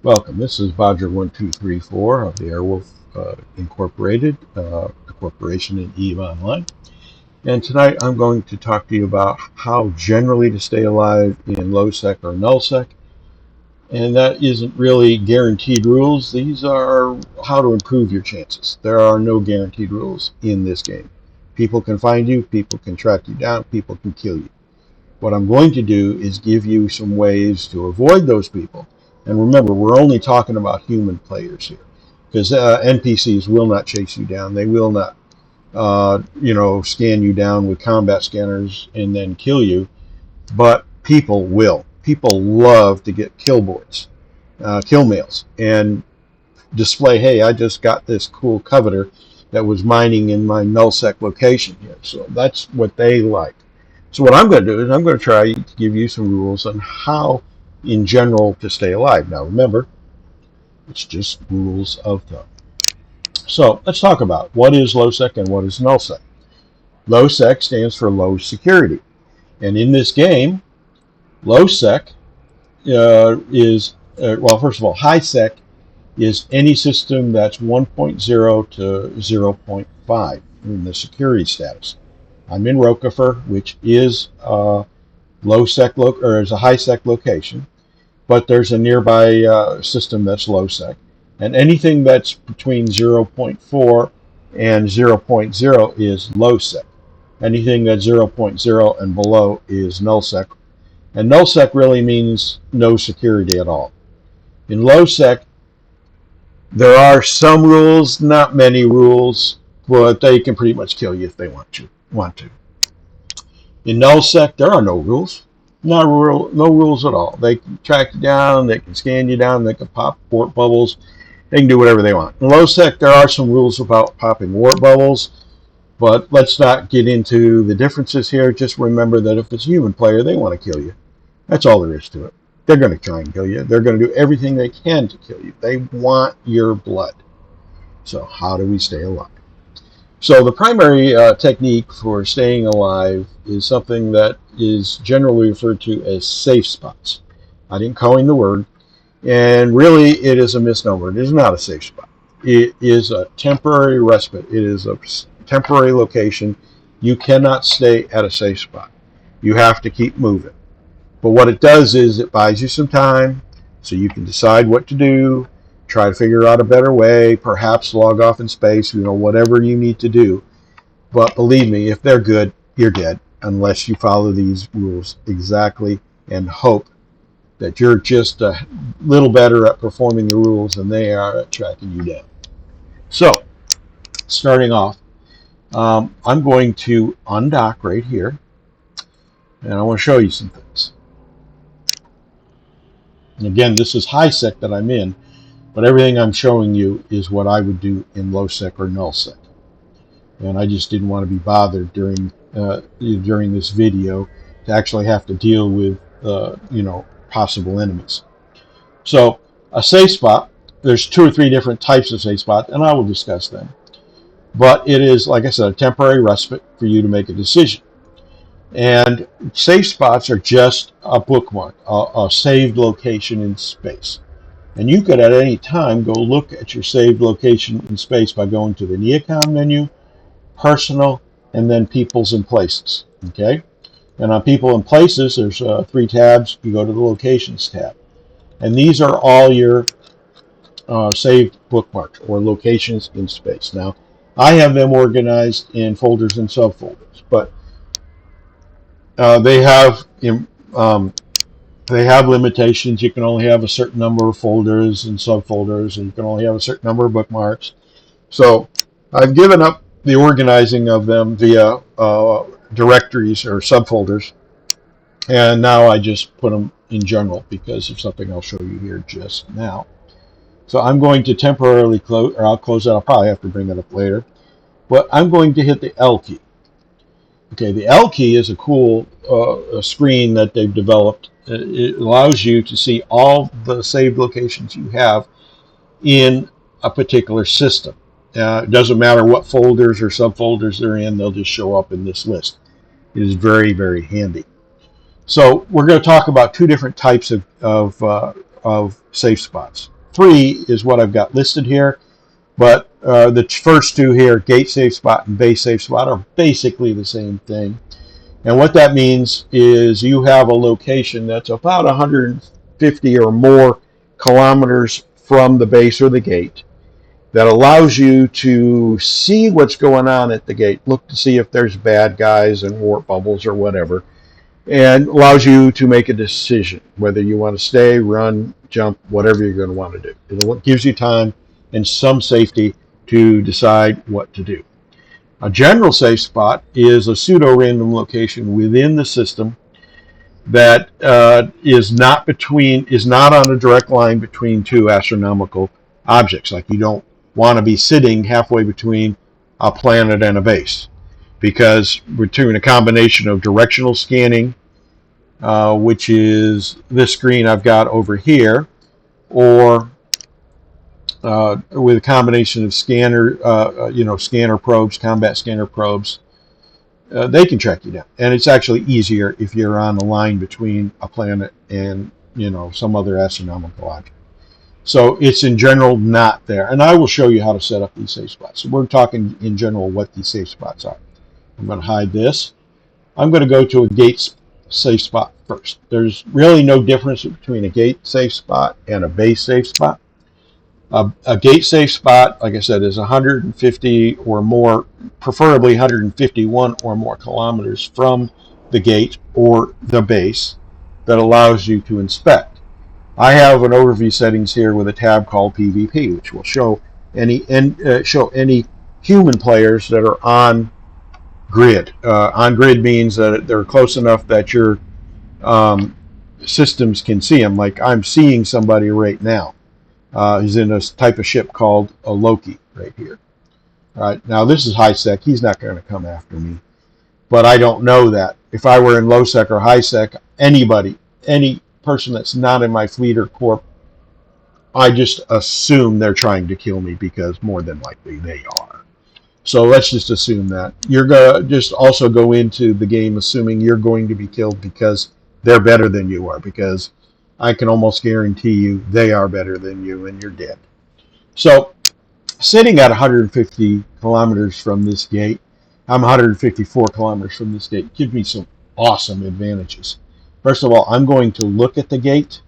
Welcome. This is Bodger1234 of the Airwolf Incorporated, a corporation in EVE Online. And tonight I'm going to talk to you about how generally to stay alive in low-sec or null-sec. And that isn't really guaranteed rules. These are how to improve your chances. There are no guaranteed rules in this game. People can find you, people can track you down, people can kill you. What I'm going to do is give you some ways to avoid those people. And remember, we're only talking about human players here, because NPCs will not chase you down. They will not, scan you down with combat scanners and then kill you. But people will. People love to get kill boards, kill mails, and display, hey, I just got this cool coveter that was mining in my nullsec location here. So that's what they like. So what I'm going to do is I'm going to try to give you some rules on how, in general, to stay alive. Now remember, it's just rules of thumb. So let's talk about what is low-sec and what is null-sec. Low-sec stands for low security. And in this game, low-sec first of all, high-sec is any system that's 1.0 to 0.5 in the security status. I'm in Roquefort, which is low-sec or is a high-sec location, but there's a nearby system that's low-sec, and anything that's between 0.4 and 0.0 is low-sec. Anything that's 0.0 and below is null-sec, and null-sec really means no security at all. In low-sec, there are some rules, not many rules, but they can pretty much kill you if they want to. In null-sec, there are no rules. No rules at all. They can track you down, they can scan you down, they can pop warp bubbles, they can do whatever they want. In low-sec, there are some rules about popping warp bubbles, but let's not get into the differences here. Just remember that if it's a human player, they want to kill you. That's all there is to it. They're going to try and kill you. They're going to do everything they can to kill you. They want your blood. So how do we stay alive? So the primary technique for staying alive is something that is generally referred to as safe spots. I didn't coin the word, and really it is a misnomer. It is not a safe spot. It is a temporary respite. It is a temporary location. You cannot stay at a safe spot. You have to keep moving. But what it does is it buys you some time so you can decide what to do, try to figure out a better way, perhaps log off in space, whatever you need to do. But believe me, if they're good, you're dead unless you follow these rules exactly and hope that you're just a little better at performing the rules than they are at tracking you down. So, starting off, I'm going to undock right here, and I want to show you some things. And again, this is high-sec that I'm in, but everything I'm showing you is what I would do in low-sec or null-sec. And I just didn't want to be bothered during this video to actually have to deal with possible enemies. So a safe spot, there's 2 or 3 different types of safe spot, and I will discuss them. But it is, like I said, a temporary respite for you to make a decision. And safe spots are just a bookmark, a saved location in space. And you could at any time go look at your saved location in space by going to the Neocon menu, Personal, and then Peoples and Places. Okay? And on People and Places, there's 3 tabs. You go to the Locations tab. And these are all your saved bookmarks or locations in space. Now, I have them organized in folders and subfolders, but they have limitations. You can only have a certain number of folders and subfolders, and you can only have a certain number of bookmarks. So I've given up the organizing of them via directories or subfolders, and now I just put them in general because of something I'll show you here just now. So I'm going to temporarily close, or I'll close that. I'll probably have to bring that up later, but I'm going to hit the L key. Okay, the L key is a cool screen that they've developed. It allows you to see all the saved locations you have in a particular system. It doesn't matter what folders or subfolders they're in, they'll just show up in this list. It is very, very handy. So we're going to talk about 2 different types of of safe spots. 3 is what I've got listed here, but the first 2 here, gate safe spot and base safe spot, are basically the same thing. And what that means is you have a location that's about 150 or more kilometers from the base or the gate that allows you to see what's going on at the gate, look to see if there's bad guys and warp bubbles or whatever, and allows you to make a decision whether you want to stay, run, jump, whatever you're going to want to do. It gives you time and some safety to decide what to do. A general safe spot is a pseudo-random location within the system that is not on a direct line between 2 astronomical objects. Like, you don't want to be sitting halfway between a planet and a base, because we're doing a combination of directional scanning, which is this screen I've got over here, or with a combination of scanner probes, combat scanner probes. They can track you down, and it's actually easier if you're on the line between a planet and some other astronomical object. So it's in general not there, and I will show you how to set up these safe spots. So we're talking in general what these safe spots are. I'm going to hide this. I'm going to go to a gate safe spot first. There's really no difference between a gate safe spot and a base safe spot. A gate safe spot, like I said, is 150 or more, preferably 151 or more kilometers from the gate or the base, that allows you to inspect. I have an overview settings here with a tab called PvP, which will show any human players that are on grid. On grid means that they're close enough that your systems can see them. Like, I'm seeing somebody right now. He's in a type of ship called a Loki right here. All right, now this is high sec. He's not going to come after me, but I don't know that. If I were in low sec or high sec, any person that's not in my fleet or corp, I just assume they're trying to kill me, because more than likely they are. So let's just assume that. You're going to just also go into the game assuming you're going to be killed because they're better than you are, because I can almost guarantee you they are better than you, and you're dead. So, sitting at 150 kilometers from this gate, I'm 154 kilometers from this gate, gives me some awesome advantages. First of all, I'm going to look at the gate.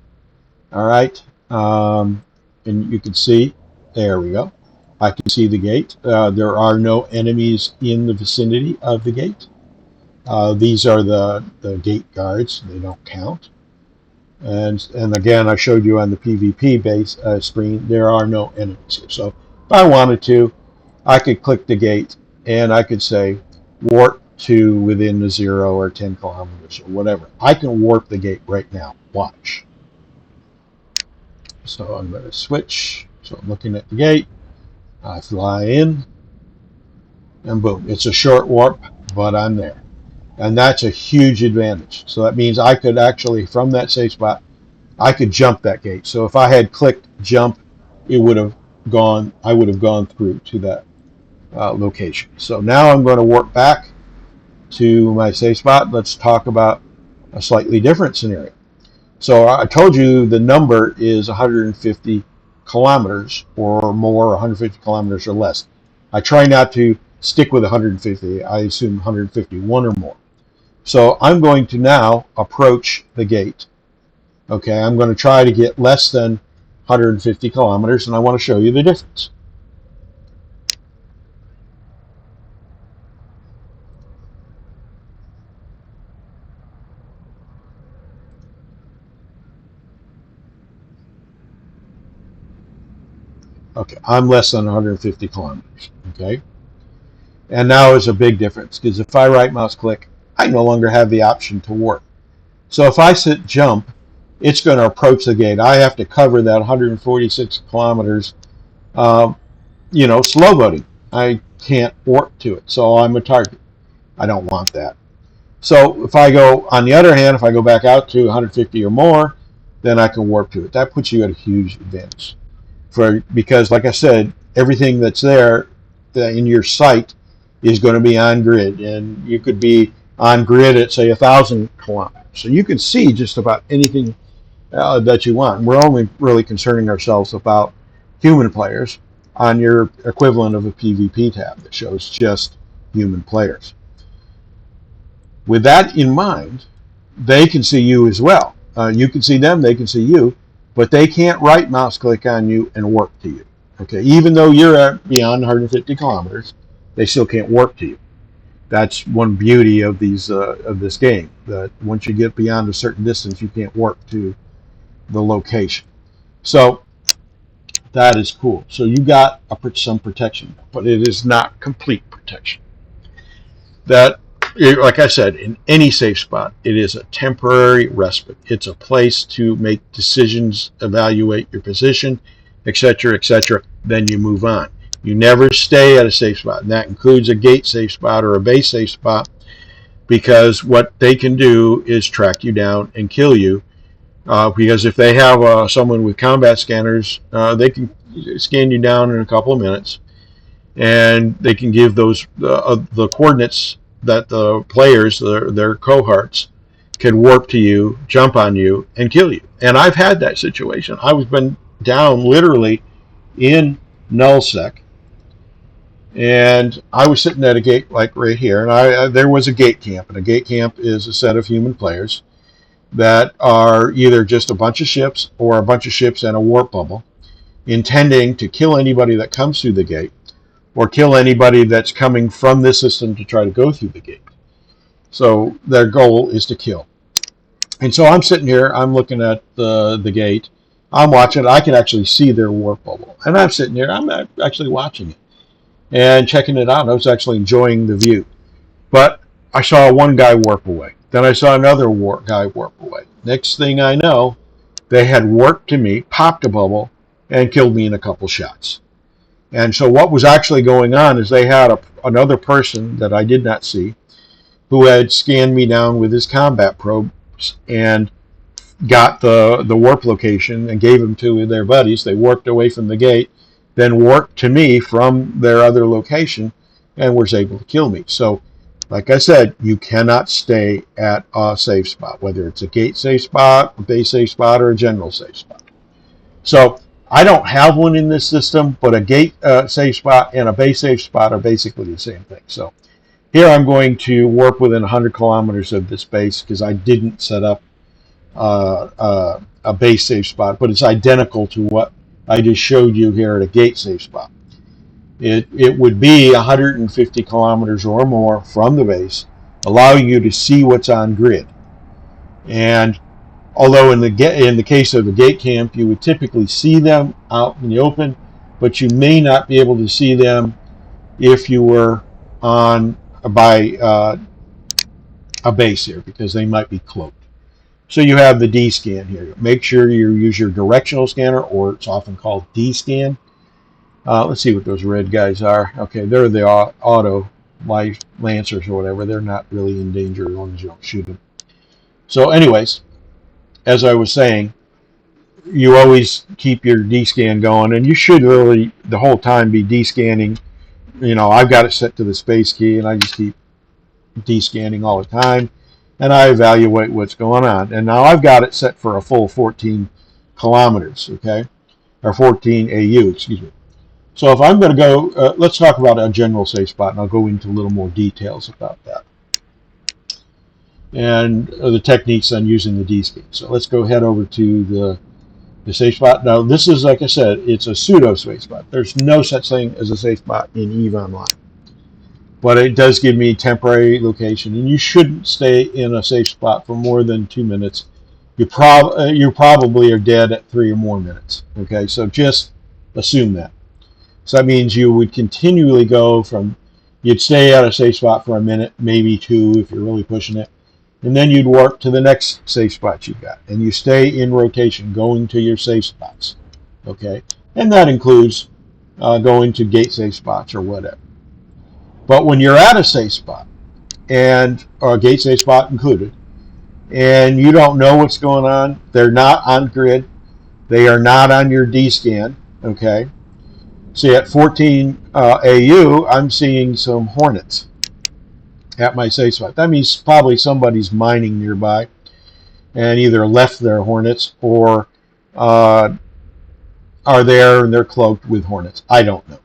All right, and you can see, there we go. I can see the gate. There are no enemies in the vicinity of the gate. These are the gate guards. They don't count. And again, I showed you on the PvP base screen, there are no enemies here. So if I wanted to, I could click the gate and I could say warp to within the 0 or 10 kilometers or whatever. I can warp the gate right now. Watch. So I'm going to switch. So I'm looking at the gate. I fly in, and boom. It's a short warp, but I'm there. And that's a huge advantage. So that means I could actually, from that safe spot, I could jump that gate. So if I had clicked jump, I would have gone through to that location. So now I'm going to warp back to my safe spot. Let's talk about a slightly different scenario. So I told you the number is 150 kilometers or more, 150 kilometers or less. I try not to stick with 150. I assume 151 or more. So I'm going to now approach the gate. Okay, I'm going to try to get less than 150 kilometers, and I want to show you the difference. Okay, I'm less than 150 kilometers. Okay, and now is a big difference, because if I right mouse click, I no longer have the option to warp. So if I sit jump, it's going to approach the gate. I have to cover that 146 kilometers, slow boating. I can't warp to it, so I'm a target. I don't want that. So if I go, on the other hand, if I go back out to 150 or more, then I can warp to it. That puts you at a huge advantage. Because, like I said, everything that's there in your sight is going to be on grid, and you could be on grid at, say, 1,000 kilometers. So you can see just about anything that you want. We're only really concerning ourselves about human players on your equivalent of a PvP tab that shows just human players. With that in mind, they can see you as well. You can see them, they can see you, but they can't right mouse click on you and warp to you. Okay, even though you're at beyond 150 kilometers, they still can't warp to you. That's one beauty of this game. That once you get beyond a certain distance, you can't warp to the location. So that is cool. So you got some protection, but it is not complete protection. That, like I said, in any safe spot, it is a temporary respite. It's a place to make decisions, evaluate your position, etc., etc. Then you move on. You never stay at a safe spot, and that includes a gate safe spot or a base safe spot, because what they can do is track you down and kill you. Because if they have someone with combat scanners, they can scan you down in a couple of minutes, and they can give those the coordinates that the players, their cohorts, can warp to you, jump on you, and kill you. And I've had that situation. I've been down literally in nullsec, and I was sitting at a gate like right here, and there was a gate camp, and a gate camp is a set of human players that are either just a bunch of ships or a bunch of ships and a warp bubble, intending to kill anybody that comes through the gate or kill anybody that's coming from this system to try to go through the gate. So their goal is to kill. And so I'm sitting here, I'm looking at the gate, I'm watching, I can actually see their warp bubble. And I'm sitting here, I'm actually watching it and checking it out. I was actually enjoying the view. But I saw one guy warp away. Then I saw another guy warp away. Next thing I know, they had warped to me, popped a bubble, and killed me in a couple shots. And so what was actually going on is they had another person that I did not see who had scanned me down with his combat probes and got the warp location and gave them to their buddies. They warped away from the gate, then warped to me from their other location and was able to kill me. So, like I said, you cannot stay at a safe spot, whether it's a gate safe spot, a base safe spot, or a general safe spot. So I don't have one in this system, but a gate safe spot and a base safe spot are basically the same thing. So here I'm going to warp within 100 kilometers of this base because I didn't set up a base safe spot, but it's identical to what I just showed you here at a gate safe spot. It would be 150 kilometers or more from the base, allowing you to see what's on grid. And although in the case of a gate camp, you would typically see them out in the open, but you may not be able to see them if you were on by a base here, because they might be cloaked. So you have the D-scan here. Make sure you use your directional scanner, or it's often called D-scan. Let's see what those red guys are. Okay, they're the auto life lancers or whatever. They're not really in danger as long as you don't shoot them. So anyways, as I was saying, you always keep your D-scan going, and you should really the whole time be D-scanning. You know, I've got it set to the space key, and I just keep D-scanning all the time, and I evaluate what's going on. And now I've got it set for a full 14 kilometers, okay, or 14 AU, excuse me. So if I'm going to go, let's talk about a general safe spot, and I'll go into a little more details about that and the techniques on using the D-scan. So let's go head over to the safe spot. Now this is, like I said, it's a pseudo safe spot. There's no such thing as a safe spot in EVE Online. But it does give me temporary location, and you shouldn't stay in a safe spot for more than 2 minutes. You probably are dead at 3 or more minutes. Okay, so just assume that. So that means you would continually go from, you'd stay at a safe spot for a minute, maybe 2 if you're really pushing it, and then you'd warp to the next safe spot you've got, and you stay in rotation, going to your safe spots. Okay, and that includes going to gate safe spots or whatever. But when you're at a safe spot, and a gate safe spot included, and you don't know what's going on, they're not on grid, they are not on your D-scan, okay? See, at 14 AU, I'm seeing some hornets at my safe spot. That means probably somebody's mining nearby. and either left their hornets or uh, are there and they're cloaked with hornets. I don't know.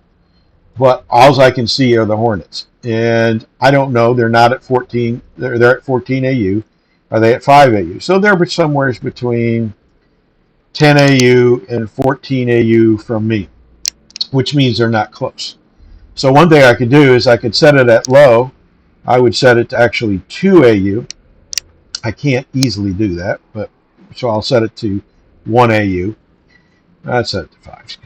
But all I can see are the hornets. And I don't know. They're not at 14. They're at 14 AU. Are they at 5 AU? So they're somewhere between 10 AU and 14 AU from me, which means they're not close. So one thing I could do is I could set it at low. I would set it to actually 2 AU. I can't easily do that, but so I'll set it to 1 AU. I'd set it to 5.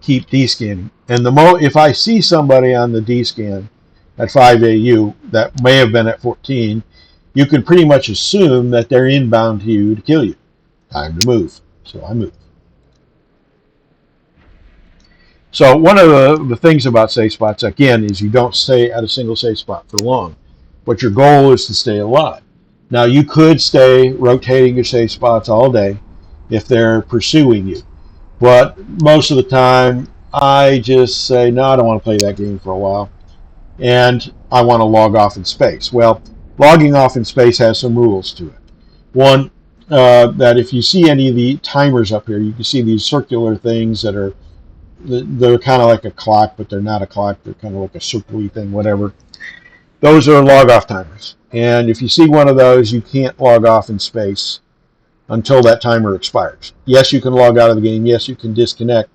Keep D-scanning. And if I see somebody on the D-scan at 5 AU that may have been at 14, you can pretty much assume that they're inbound to you to kill you. Time to move. So I move. So one of the things about safe spots, again, is you don't stay at a single safe spot for long. But your goal is to stay alive. Now, you could stay rotating your safe spots all day if they're pursuing you. But most of the time, I just say, no, I don't want to play that game for a while. And I want to log off in space. Well, logging off in space has some rules to it. One, that if you see any of the timers up here, you can see these circular things that are, they're kind of like a clock, but they're not a clock. They're kind of like a circly thing, whatever. Those are log off timers. And if you see one of those, you can't log off in space until that timer expires. Yes, you can log out of the game. Yes, you can disconnect,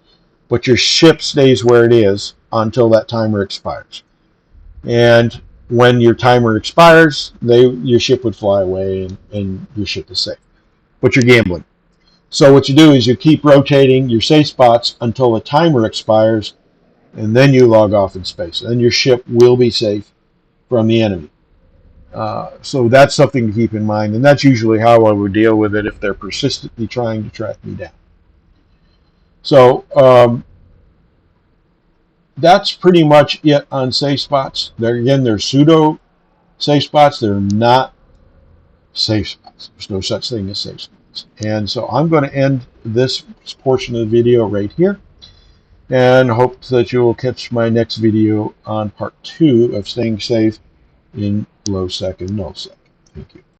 but your ship stays where it is until that timer expires. And when your timer expires, your ship would fly away and your ship is safe. But you're gambling. So what you do is you keep rotating your safe spots until the timer expires, and then you log off in space. And your ship will be safe from the enemy. So that's something to keep in mind, and that's usually how I would deal with it if they're persistently trying to track me down. So that's pretty much it on safe spots. They're pseudo safe spots. They're not safe spots. There's no such thing as safe spots. And so I'm going to end this portion of the video right here, and hope that you will catch my next video on part 2 of staying safe in low sec and null sec. Thank you.